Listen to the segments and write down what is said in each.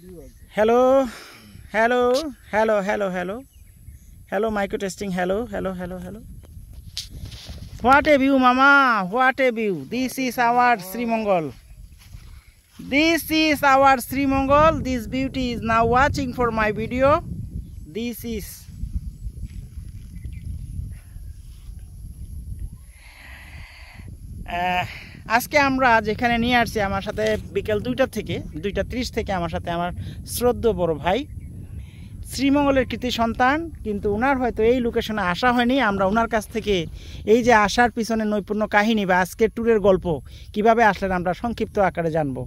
Hello, hello, hello, hello, hello. Hello, micro testing. Hello, hello, hello, hello. What a view, Mama! What a view! This is our Sri Mongol. This is our Sri Mongol. This beauty is now watching for my video. This is আজকে আমরা যেখানে নিয়ে আসছি আমার সাথে বিকেল 2:30 থেকে আমার সাথে আমার শ্রদ্ধেয় বড় ভাই শ্রীমঙ্গলের কৃতি সন্তান, কিন্তু ওনার হয়তো এই লোকেশনে আসা হয়নি। আমরা ওনার কাছ থেকে এই যে আসার পিছনে নৈপুণ্য কাহিনী বা আজকের ট্যুরের গল্প কিভাবে আসলেন আমরা সংক্ষিপ্ত আকারে জানবো।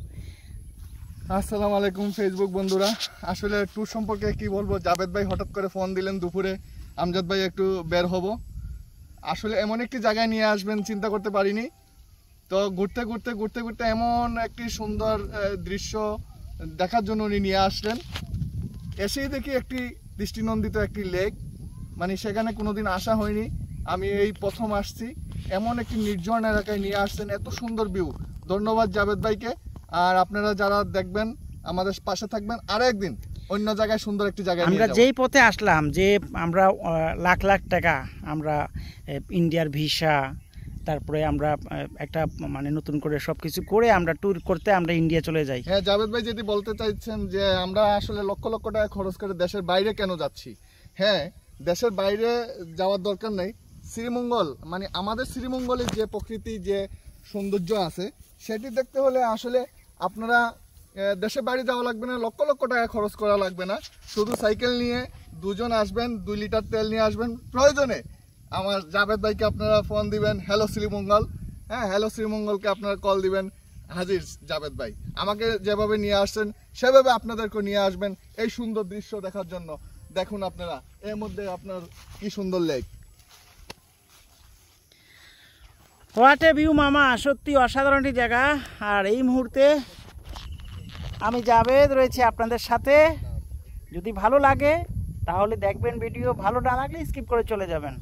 আসসালামু আলাইকুম ফেসবুক বন্ধুরা, আসলে ট্যুর সম্পর্কে কি বলবো। জাবেদ ভাই হঠাৎ করে ফোন দিলেন দুপুরে, আমজাদ ভাই একটু বের হব। আসলে এমন একটি জায়গায় নিয়ে আসবেন চিন্তা করতে পারিনি। তো ঘুরতে ঘুরতে এমন একটি সুন্দর দৃশ্য দেখার জন্য উনি নিয়ে আসলেন। এসেই দেখি একটি দৃষ্টিনন্দিত একটি লেক, মানে সেখানে কোনোদিন আসা হয়নি, আমি এই প্রথম আসছি। এমন একটি নির্জন এলাকায় নিয়ে আসছেন, এত সুন্দর ভিউ। ধন্যবাদ জাবেদ ভাইকে। আর আপনারা যারা দেখবেন আমাদের পাশে থাকবেন, আরো একদিন অন্য জায়গায় সুন্দর একটি জায়গায় আমরা যেই পথে আসলাম, যে আমরা লাখ লাখ টাকা আমরা ইন্ডিয়ার ভিসা, তারপরে আমরা একটা মানে নতুন করে সবকিছু করে আমরা ট্যুর করতে আমরা ইন্ডিয়া চলে যাই। হ্যাঁ, জাবেদ ভাই যদি বলতে চাইছেন যে আমরা আসলে লক্ষ লক্ষ টাকা খরচ করে দেশের বাইরে কেন যাচ্ছি। হ্যাঁ, দেশের বাইরে যাওয়ার দরকার নেই। শ্রীমঙ্গল মানে আমাদের শ্রীমঙ্গলের যে প্রকৃতি, যে সৌন্দর্য আছে, সেটি দেখতে হলে আসলে আপনারা দেশের বাইরে যাওয়া লাগবে না, লক্ষ লক্ষ টাকা খরচ করা লাগবে না। শুধু সাইকেল নিয়ে দুজন আসবেন, 2 লিটার তেল নিয়ে আসবেন। প্রয়োজনে আমার জাবেদ ভাইকে আপনারা ফোন দিবেন, হ্যালো শ্রীমঙ্গল। হ্যাঁ, হ্যালো শ্রীমঙ্গলকে আপনারা কল দিবেন, হাজির জাবেদ ভাই। আমাকে যেভাবে নিয়ে আসছেন সেভাবে আপনাদেরকে নিয়ে আসবেন এই সুন্দর দৃশ্য দেখার জন্য। দেখুন আপনারা, এর মধ্যে আপনার কি সুন্দর লেক। হোয়াট এ ভিউ মামা, সত্যি অসাধারণ একটি জায়গা। আর এই মুহূর্তে আমি জাবেদ রয়েছে আপনাদের সাথে। যদি ভালো লাগে তাহলে দেখবেন ভিডিও, ভালো না লাগলে স্কিপ করে চলে যাবেন।